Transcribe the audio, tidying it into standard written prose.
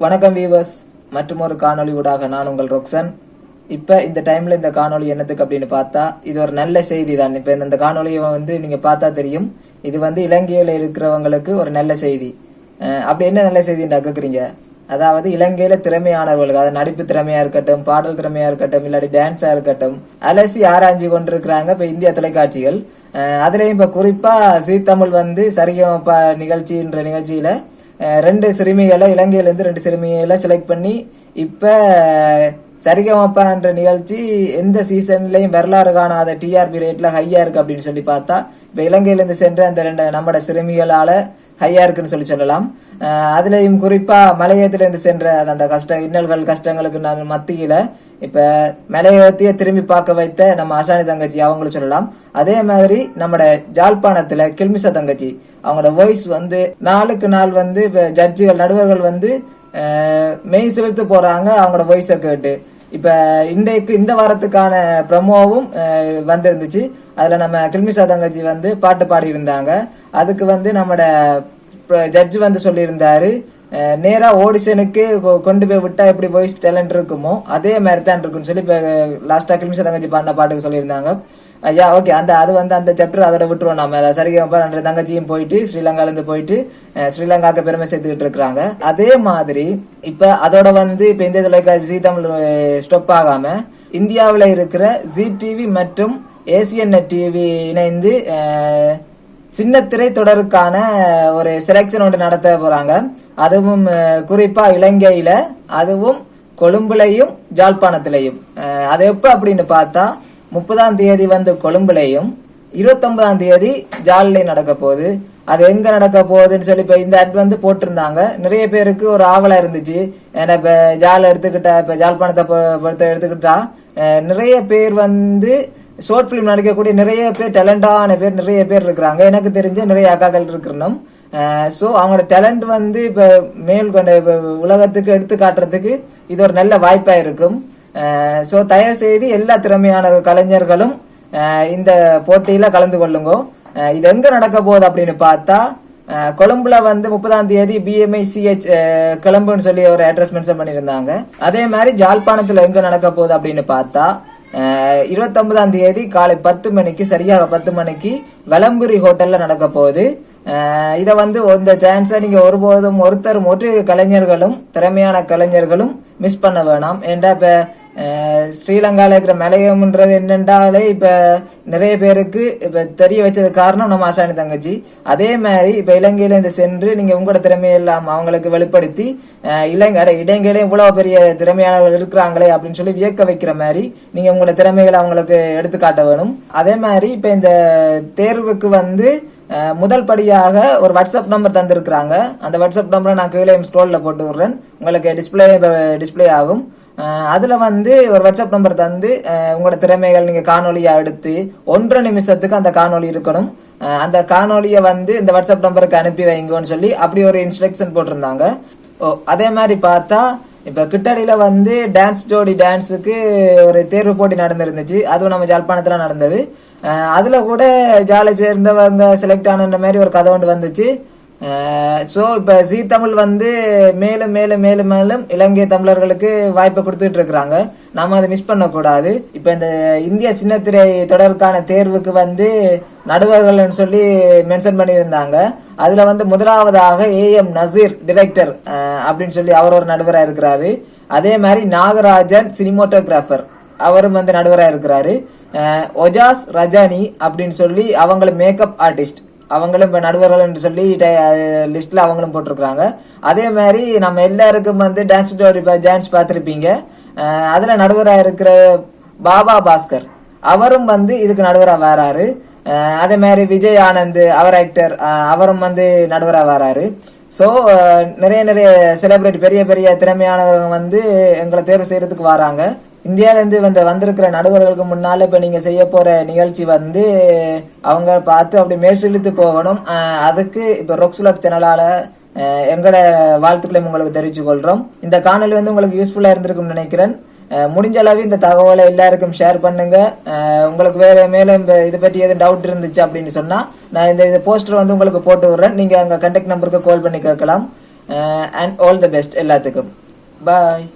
வணக்கம் வீவர்ஸ், மற்றும் ஒரு காணொளி ஊடாக நான் உங்கள் ரொக்சன். இப்ப இந்த டைம்ல இந்த காணொளி என்னத்துக்கு அப்படின்னு பார்த்தா, இது ஒரு நல்ல செய்தி தான். இப்ப இந்த காணொலியை நீங்க பார்த்தா தெரியும், இது இலங்கையில இருக்கிறவங்களுக்கு ஒரு நல்ல செய்தி. அப்படி என்ன நல்ல செய்தின்னு கேக்குறீங்க? அதாவது இலங்கையில திறமையானவர்களுக்கு, அதாவது நடிப்பு திறமையா இருக்கட்டும், பாடல் திறமையா இருக்கட்டும், இல்லாட்டி டான்ஸா இருக்கட்டும், அலசி ஆராய்ச்சி கொண்டிருக்கிறாங்க இப்ப இந்திய தொலைக்காட்சிகள். அதுலயும் இப்ப குறிப்பா ஜீ தமிழ் சரிகமபா நிகழ்ச்சின்ற நிகழ்ச்சியில ரெண்டு சிறுமிகளை, இலங்கையில இருந்து ரெண்டு சிறுமிகளை செலக்ட் பண்ணி இப்ப சரிகமப்பான்ற நிகழ்ச்சி எந்த சீசன்லயும் வரலாறு காணாத டிஆர்பி ரேட்ல ஹையா இருக்கு அப்படின்னு சொல்லி பார்த்தா, இப்ப இலங்கையில இருந்து சென்ற அந்த ரெண்டு நம்மட சிறுமிகளால ஹையா இருக்குன்னு சொல்லலாம். அதுலயும் குறிப்பா மலையத்துல இருந்து சென்ற அந்த இன்னல்கள் கஷ்டங்களுக்கு மத்தியில இப்ப மலையத்தையே திரும்பி பார்க்க வைத்த நம்ம அசானி தங்கச்சி அவங்களும் சொல்லலாம். அதே மாதிரி நம்மட ஜாழ்ப்பாணத்துல கில்மிசா தங்கச்சி, அவங்களோட வாய்ஸ் நாளுக்கு நாள் இப்ப ஜட்ஜிகள் நடுவர்கள் மெய் செலுத்து போறாங்க அவங்களோட வாய்ஸை கேட்டு. இப்ப இன்றைக்கு இந்த வாரத்துக்கான ப்ரமோவும் வந்திருந்துச்சு. அதுல நம்ம கில்மிசா தங்கச்சி பாட்டு பாடி இருந்தாங்க. அதுக்கு நம்மட ஜட்ஜ் சொல்லியிருந்தாரு, நேரா ஆடிஷனுக்கு கொண்டு போய் விட்டா எப்படி வாய்ஸ் டேலண்ட் இருக்குமோ அதே மாதிரி தான் இருக்குன்னு சொல்லி இப்ப லாஸ்டா கில்மிசா தங்கச்சி பாடின பாட்டுக்கு சொல்லியிருந்தாங்க. ஐயா ஓகே, அந்த அந்த சாப்டர் அதோட விட்டுருவோம். நம்ம சரிகமபா ரெண்டு தங்கச்சியும் போயிட்டு ஸ்ரீலங்கால இருந்து போயிட்டு ஸ்ரீலங்காக்கு பெருமை சேர்த்துக்கிட்டு இருக்கிறாங்க. அதே மாதிரி இப்ப அதோட இப்ப இந்திய தொலைக்காட்சி ஜீ தமிழ் ஸ்டாப் ஆகாம இந்தியாவில இருக்கிற ஜீ டிவி மற்றும் ஏசியன் நெட் டிவி இணைந்து சின்ன திரை தொடருக்கான ஒரு செலக்ஷன் ஒன்று நடத்த போறாங்க. அதுவும் குறிப்பா இலங்கையில, அதுவும் கொழும்புலையும் ஜாழ்ப்பாணத்திலையும். அது எப்ப அப்படின்னு பார்த்தா 30ஆம் தேதி கொழும்புலையும் 29ஆம் தேதி ஜாலிலையும் நடக்க போகுது. அது எங்க நடக்க போகுதுன்னு சொல்லி இப்ப இந்த அட் போட்டிருந்தாங்க. நிறைய பேருக்கு ஒரு ஆவலா இருந்துச்சு. ஏன்னா இப்ப ஜால் எடுத்துக்கிட்டா, இப்ப ஜாழ்ப்பாணத்தை பொறுத்த எடுத்துக்கிட்டா நிறைய பேர் ஷார்ட் பிலிம் நடிக்கக்கூடிய நிறைய பேர், டேலண்டான பேர் நிறைய பேர் இருக்கிறாங்க. எனக்கு தெரிஞ்ச நிறைய அக்காக்கள் இருக்கணும். சோ அவங்களோட டேலண்ட் இப்ப மேல் கொண்ட உலகத்துக்கு எடுத்து காட்டுறதுக்கு இது ஒரு நல்ல வாய்ப்பா இருக்கும். சோ தயவு செய்து எல்லா திறமையான கலைஞர்களும் இந்த போட்டியில கலந்து கொள்ளுங்க. இது எங்க நடக்க போகுது அப்படின்னு பார்த்தா, கொழும்புல 30ஆம் தேதி BMICH கொழும்புன்னு சொல்லி ஒரு அட்ரஸ் மென்ஷன் பண்ணியிருந்தாங்க. அதே மாதிரி ஜாழ்ப்பாணத்துல எங்க நடக்க போகுது அப்படின்னு பார்த்தா 29ஆம் தேதி காலை 10 மணிக்கு, சரியாக 10 மணிக்கு வலம்புரி ஹோட்டல்ல நடக்க போகுது. இத இந்த சான்ஸை நீங்க ஒருபோதும் ஒரு கலைஞர்களும் திறமையான கலைஞர்களும் மிஸ் பண்ண வேணாம். ஏண்டா இப்ப ஸ்ரீலங்கால இருக்கிற மலையம்ன்றது என்னென்றாலே இப்ப நிறைய பேருக்கு இப்ப தெரிய வச்சது காரணம் நம்ம அசானி தங்கச்சி. அதே மாதிரி இப்ப இலங்கையில இருந்து சென்று நீங்க உங்களோட திறமையெல்லாம் அவங்களுக்கு வெளிப்படுத்தி இலங்கையில இவ்வளவு பெரிய திறமையானவர்கள் இருக்கிறாங்களே அப்படின்னு சொல்லி வியக்க வைக்கிற மாதிரி நீங்க உங்களோட திறமைகளை அவங்களுக்கு எடுத்து காட்ட வேணும். அதே மாதிரி இப்ப இந்த தேர்வுக்கு முதல் படியாக ஒரு வாட்ஸ்அப் நம்பர் தந்திருக்கிறாங்க. அந்த வாட்ஸ்அப் நம்பரை நான் கீழே ஸ்க்ரோல்ல போட்டு விடுறேன், உங்களுக்கு டிஸ்பிளே ஆகும். அதுல ஒரு வாட்ஸ்அப் நம்பர் தந்து உங்களோட திறமைகள் நீங்க காணொலியா எடுத்து 1.5 நிமிஷத்துக்கு அந்த காணொலி இருக்கணும். அந்த காணொலிய இந்த வாட்ஸ்அப் நம்பருக்கு அனுப்பி வைங்கன்னு சொல்லி அப்படி ஒரு இன்ஸ்ட்ரக்ஷன் போட்டிருந்தாங்க. அதே மாதிரி பார்த்தா இப்ப கிட்டடியில டான்ஸ் ஜோடி டான்ஸுக்கு ஒரு தேர்வு போட்டி நடந்திருந்துச்சு. அதுவும் நம்ம ஜாழ்ப்பாணத்துல நடந்தது. அதுல கூட ஜாலை சேர்ந்தவங்க செலக்ட் ஆன மாதிரி ஒரு கதை ஒன்று வந்துச்சு. சோ இப்ப ஜீ தமிழ் மேலும் மேலும் மேலும் மேலும் இலங்கை தமிழர்களுக்கு வாய்ப்பை கொடுத்துட்டு இருக்கிறாங்க. நாம அதை மிஸ் பண்ண கூடாது. இப்ப இந்த இந்திய சின்னத்திரை தொடருக்கான தேர்வுக்கு நடுவர்கள் சொல்லி மென்ஷன் பண்ணியிருந்தாங்க. அதுல முதலாவதாக AM நசீர் டிரெக்டர் அப்படின்னு சொல்லி அவர் ஒரு நடுவராக இருக்கிறாரு. அதே மாதிரி நாகராஜன் சினிமோட்டோகிராஃபர் அவரும் நடுவராக இருக்கிறாரு. ஒஜாஸ் ரஜானி அப்படின்னு சொல்லி அவங்களும் மேக்கப் ஆர்டிஸ்ட், அவங்களும் இப்ப நடுவர்கள் என்று சொல்லி லிஸ்ட்ல அவங்களும் போட்டிருக்காங்க. அதே மாதிரி நம்ம எல்லாருக்கும் டான்ஸ் பார்த்திருப்பீங்க. அதுல நடுவரா இருக்கிற பாபா பாஸ்கர் அவரும் இதுக்கு நடுவரா வராரு. அதே மாதிரி விஜய் ஆனந்த் அவர் ஆக்டர், அவரும் நடுவரா வராரு. சோ நிறைய செலிபிரிட்டி பெரிய பெரிய திறமையானவங்க எங்களை தேர்வு செய்யறதுக்கு வராங்க. இந்தியால இருந்து வந்திருக்கிற நடுவர்களுக்கு முன்னால இப்ப நீங்க செய்ய போற நிகழ்ச்சி அவங்க பார்த்து அப்படி மேற்செலுத்து போகணும். அதுக்கு இப்ப ரொக்சுலக் சேனலால எங்களோட வாழ்த்துக்களை உங்களுக்கு தெரிவிச்சு கொள்றோம். இந்த காணொலி உங்களுக்கு யூஸ்ஃபுல்லா இருந்திருக்கும் நினைக்கிறேன். முடிஞ்ச அளவு இந்த தகவலை எல்லாருக்கும் ஷேர் பண்ணுங்க. உங்களுக்கு வேற மேலும் இதை பற்றி எதுவும் டவுட் இருந்துச்சு அப்படின்னு சொன்னா நான் இந்த போஸ்டர் உங்களுக்கு போட்டு விடுறேன். நீங்க அங்க கான்டாக்ட் நம்பருக்கு கால் பண்ணி கேட்கலாம். அண்ட் ஆல் தி பெஸ்ட் எல்லாத்துக்கும். பாய்.